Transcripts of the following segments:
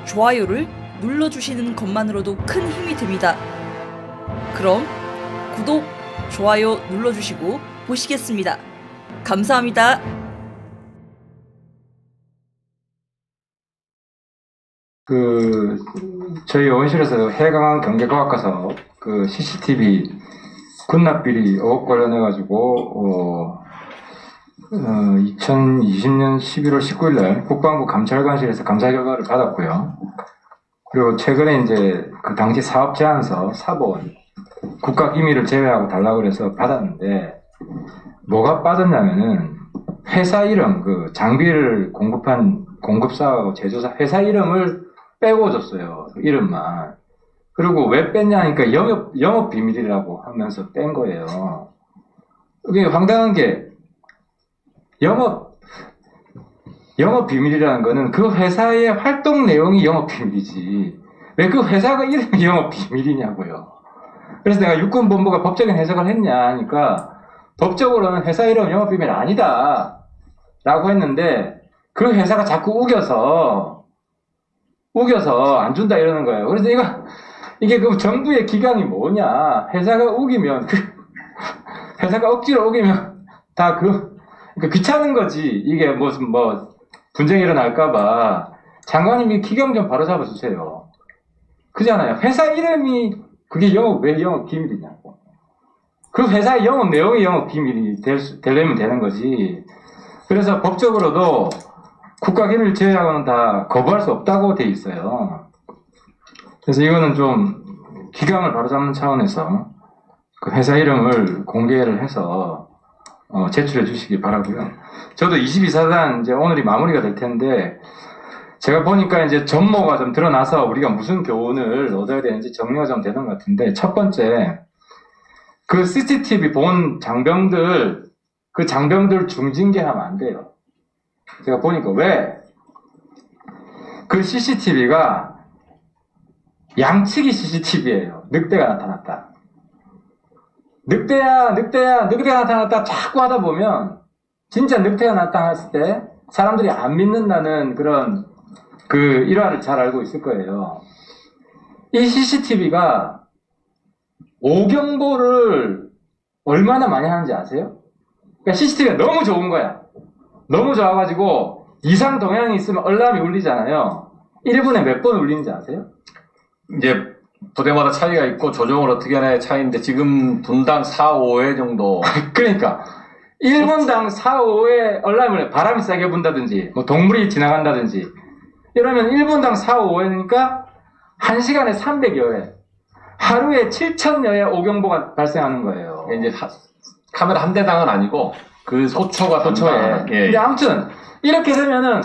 좋아요를 눌러주시는 것만으로도 큰 힘이 됩니다. 그럼 구독, 좋아요 눌러주시고 보시겠습니다. 감사합니다. 저희 의원실에서 해강한 경제과학과서 CCTV 군납비리 의혹 관련해가지고, 2020년 11월 19일 날 국방부 감찰관실에서 감사 결과를 받았고요. 그리고 최근에 이제 그 당시 사업 제안서 사본 국가기밀을 제외하고 달라고 해서 받았는데, 뭐가 빠졌냐면은 회사 이름, 장비를 공급한 공급사하고 제조사 회사 이름을 빼고 줬어요. 이름만. 그리고 왜 뺐냐 하니까 영업 비밀이라고 하면서 뺀 거예요. 이게 황당한 게 영업 비밀이라는 거는 그 회사의 활동 내용이 영업 비밀이지. 왜 그 회사가 이름이 영업 비밀이냐고요. 그래서 내가 육군본부가 법적인 해석을 했냐 하니까 법적으로는 회사 이름 영업 비밀 아니다 라고 했는데 그 회사가 자꾸 우겨서 안 준다 이러는 거예요. 그래서 이게 그 정부의 기강이 뭐냐. 회사가 우기면 회사가 억지로 우기면 다 그러니까 귀찮은 거지. 이게 무슨 분쟁이 일어날까봐 장관님이 기강 좀 바로 잡아주세요. 그잖아요. 회사 이름이 그게 왜 영업 비밀이냐고. 그 회사의 영업 내용이 영업 비밀이 되려면 되는 거지. 그래서 법적으로도 국가기밀 제외하고는 다 거부할 수 없다고 돼 있어요. 그래서 이거는 좀 기강을 바로잡는 차원에서 그 회사 이름을 공개를 해서 제출해 주시기 바라고요. 저도 22사단 이제 오늘이 마무리가 될 텐데 제가 보니까 이제 전모가 좀 드러나서 우리가 무슨 교훈을 얻어야 되는지 정리가 좀 되는 것 같은데, 첫 번째 그 CCTV 본 장병들 중징계하면 안 돼요. 제가 보니까 왜 그 CCTV가 양치기 CCTV예요. 늑대가 나타났다. 늑대가 나타났다 자꾸 하다 보면 진짜 늑대가 나타났을 때 사람들이 안 믿는다는 그런 일화를 잘 알고 있을 거예요. 이 CCTV가 오경보를 얼마나 많이 하는지 아세요? 그러니까 CCTV가 너무 좋은 거야. 너무 좋아가지고 이상 동향이 있으면 알람이 울리잖아요. 1분에 몇 번 울리는지 아세요? 이제 부대마다 차이가 있고 조정을 어떻게 하냐의 차이인데 지금 분당 4, 5회 정도. 그러니까 1분당 4, 5회 알람을 바람이 세게 분다든지 동물이 지나간다든지 이러면 1분당 4, 5회니까 1시간에 300여 회, 하루에 7,000여 회 오경보가 발생하는 거예요. 이제 카메라 한 대당은 아니고 그 소초가 소초에. 예. 근데 아무튼 이렇게 되면은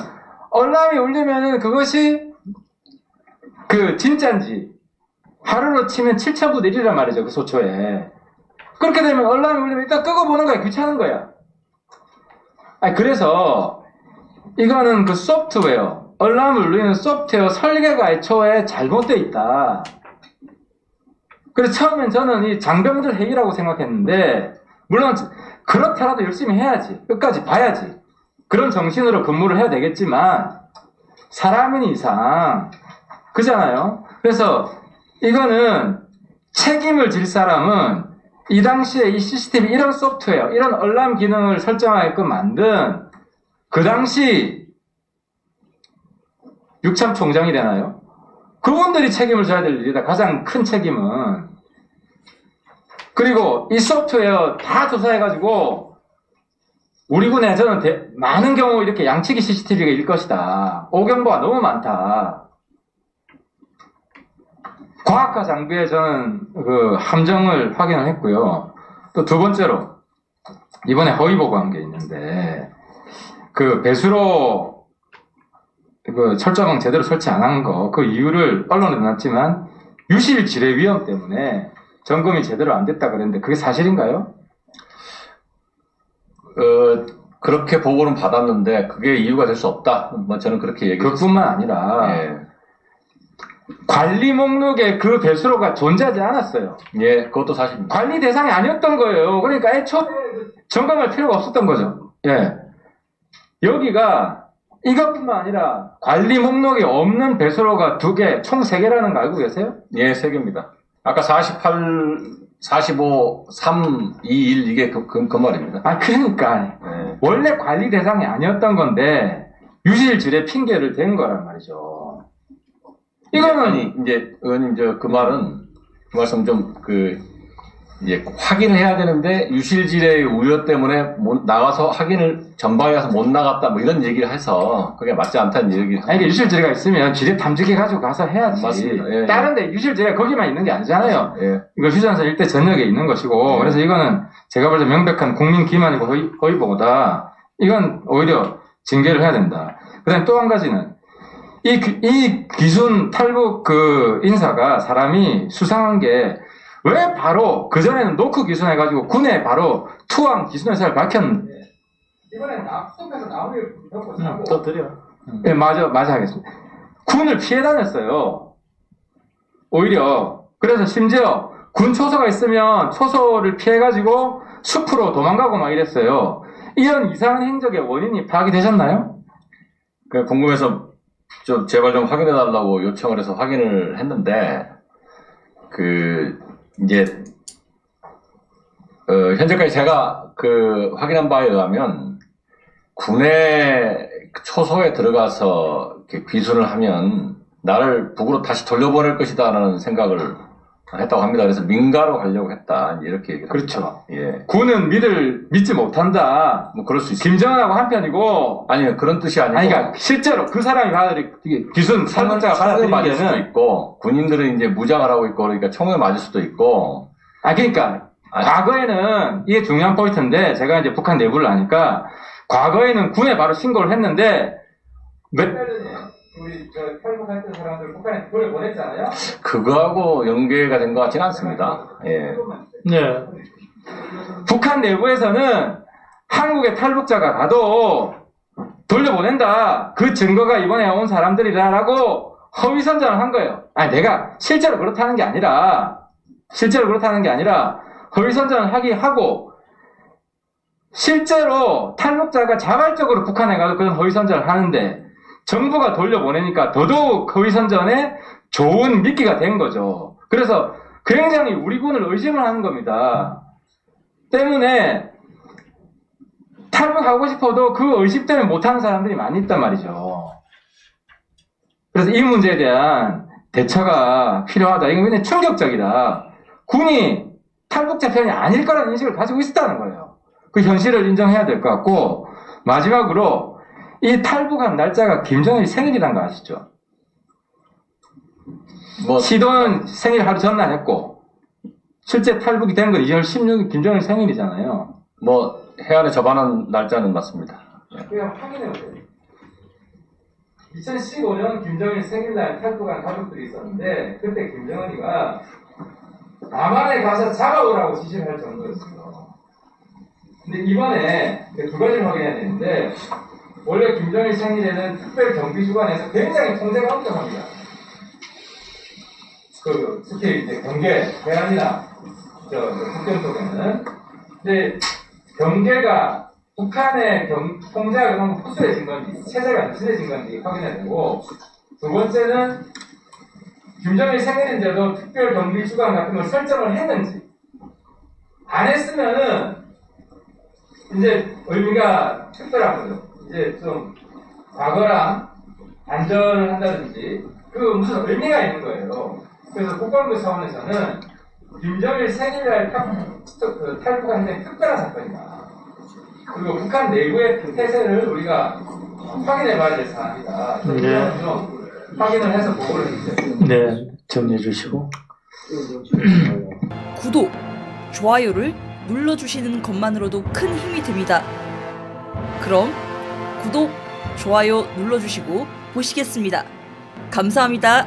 알람이 울리면은 그것이 진짜인지 하루로 치면 7,000분의 1이란 말이죠. 그 소초에. 그렇게 되면 알람이 울리면 일단 끄고 보는 거야. 귀찮은 거야. 그래서 이거는 그 소프트웨어, 알람을 울리는 소프트웨어 설계가 애초에 잘못되어 있다. 그래서 처음엔 저는 이 장병들 회의라고 생각했는데, 물론 그렇더라도 열심히 해야지. 끝까지 봐야지. 그런 정신으로 근무를 해야 되겠지만 사람인 이상 그잖아요. 그래서 이거는 책임을 질 사람은 이 당시에 이 CCTV 이런 소프트웨어, 이런 알람 기능을 설정하게끔 만든 그 당시 육참 총장이 되나요? 그분들이 책임을 져야 될 일이다. 가장 큰 책임은. 그리고 이 소프트웨어 다 조사해가지고 우리 군에 저는 많은 경우 이렇게 양치기 CCTV가 일 것이다. 오경보가 너무 많다. 과학화 장비에 저는 함정을 확인을 했고요. 또 두 번째로 이번에 허위 보고한 게 있는데 배수로 철조망 제대로 설치 안 한 거 그 이유를 언론에 내놨지만 유실 지뢰 위험 때문에 점검이 제대로 안 됐다 그랬는데 그게 사실인가요? 그렇게 보고는 받았는데 그게 이유가 될 수 없다. 저는 그렇게 얘기했습니다. 그뿐만 아니라 예. 관리 목록에 그 배수로가 존재하지 않았어요. 예, 그것도 사실입니다. 관리 대상이 아니었던 거예요. 그러니까 애초에 점검할 필요가 없었던 거죠. 예. 여기가 이것뿐만 아니라 관리 목록에 없는 배수로가 2개, 총 3개라는 거 알고 계세요? 예, 3개입니다. 아까 48, 45, 3, 2, 1 이게 그 말입니다. 아, 그러니까. 예. 원래 관리 대상이 아니었던 건데, 유실질의 핑계를 댄 거란 말이죠. 이거는, 아니, 이제, 의원님, 그 말은, 그 말씀 좀, 이제 확인을 해야 되는데, 유실질의 우려 때문에 나가서 확인을 전방에 가서 못 나갔다, 뭐 이런 얘기를 해서, 그게 맞지 않다는 얘기를. 아니, 유실지뢰가 있으면 지뢰 탐지기가지고 가서 해야지. 맞습니다. 예, 예. 다른데 유실지뢰가 거기만 있는 게 아니잖아요. 예. 이거 휴전선 일대 전역에 있는 것이고, 그래서 이거는 제가 볼 때 명백한 국민 기만이고 허위보다, 이건 오히려 징계를 해야 된다. 그 다음에 또 한 가지는, 이 기순 탈북 인사가 사람이 수상한 게, 왜 바로, 그전에는 노크 기순해가지고 군에 바로 투항 기순 회사를 밝혔는데, 이번에는 앞쪽에서 나무를 덮고 사고. 또 드려. 예, 맞아 하겠습니다. 군을 피해 다녔어요. 오히려. 그래서 심지어 군 초소가 있으면 초소를 피해가지고 숲으로 도망가고 막 이랬어요. 이런 이상한 행적의 원인이 파악이 되셨나요? 궁금해서 좀 제발 좀 확인해달라고 요청을 해서 확인을 했는데, 이제, 현재까지 제가 확인한 바에 의하면, 군의 초소에 들어가서 이렇게 귀순을 하면, 나를 북으로 다시 돌려보낼 것이다라는 생각을 했다고 합니다. 그래서 민가로 가려고 했다. 이렇게 얘기를 그렇죠. 합니다. 예. 군은 믿지 못한다. 뭐 그럴 수 있습니다. 김정은하고 한편이고, 아니요, 그런 뜻이 아니고. 아니, 그러니까 실제로 그 사람이 받을 기순 살문자가 총을 맞을 수도 받아들이기에는, 있고, 군인들은 이제 무장을 하고 있고, 그러니까 총을 맞을 수도 있고. 그러니까, 과거에는, 이게 중요한 포인트인데, 제가 이제 북한 내부를 아니까, 과거에는 군에 바로 신고를 했는데, 몇 달 전에, 우리, 탈북했던 사람들 북한에 돈을 보냈잖아요? 그거하고 연계가 된 것 같지는 않습니다. 예. 네. 북한 내부에서는 한국의 탈북자가 가도 돌려보낸다. 그 증거가 이번에 온 사람들이라라고 허위 선전을 한 거예요. 아니, 내가 실제로 그렇다는 게 아니라, 허위 선전을 하고, 실제로 탈북자가 자발적으로 북한에 가도 그런 허위 선전을 하는데, 정부가 돌려보내니까 더더욱 허위 선전에 좋은 미끼가 된 거죠. 그래서 굉장히 우리 군을 의심을 하는 겁니다. 때문에 탈북하고 싶어도 그 의심 때문에 못하는 사람들이 많이 있단 말이죠. 그래서 이 문제에 대한 대처가 필요하다. 이건 굉장히 충격적이다. 군이 탈북자 편이 아닐 거라는 인식을 가지고 있었다는 거예요. 그 현실을 인정해야 될 것 같고, 마지막으로 이 탈북한 날짜가 김정일 생일이란 거 아시죠? 시도는 생일 하루 전날 했고, 실제 탈북이 된 건 2월 16일 김정일 생일이잖아요. 해안에 접안한 날짜는 맞습니다. 그냥 확인해보세요. 2015년 김정일 생일날 탈북한 가족들이 있었는데, 그때 김정은이가 남한에 가서 잡아오라고 지시를 할 정도였어요. 근데 이번에 2가지를 확인해야 되는데, 원래 김정일 생일에는 특별 경비주관에서 굉장히 통제가 엄청합니다. 특히 이제 경계, 해안이나 북경 쪽에는. 근데 경계가 북한의 통제가 너무 후수해진 건지, 체제가 느슨해진 건지 확인해야 되고, 2번째는 김정일 생일인데도 특별 경비주관 같은 걸 설정을 했는지, 안 했으면은 이제 의미가 특별한 거죠. 이제 좀 과거랑 반전을 한다든지 무슨 의미가 있는 거예요. 그래서 국방부 차원에서는 김정일 생일날 탈북한 데 특별한 사건이다. 그리고 북한 내부의 태세를 우리가 확인해 봐야 될 사안이다. 네. 좀 확인을 해서 보고를 해주세요. 네, 정리해 주시고. 구독, 좋아요를 눌러주시는 것만으로도 큰 힘이 됩니다. 그럼 구독, 좋아요 눌러주시고 보시겠습니다. 감사합니다.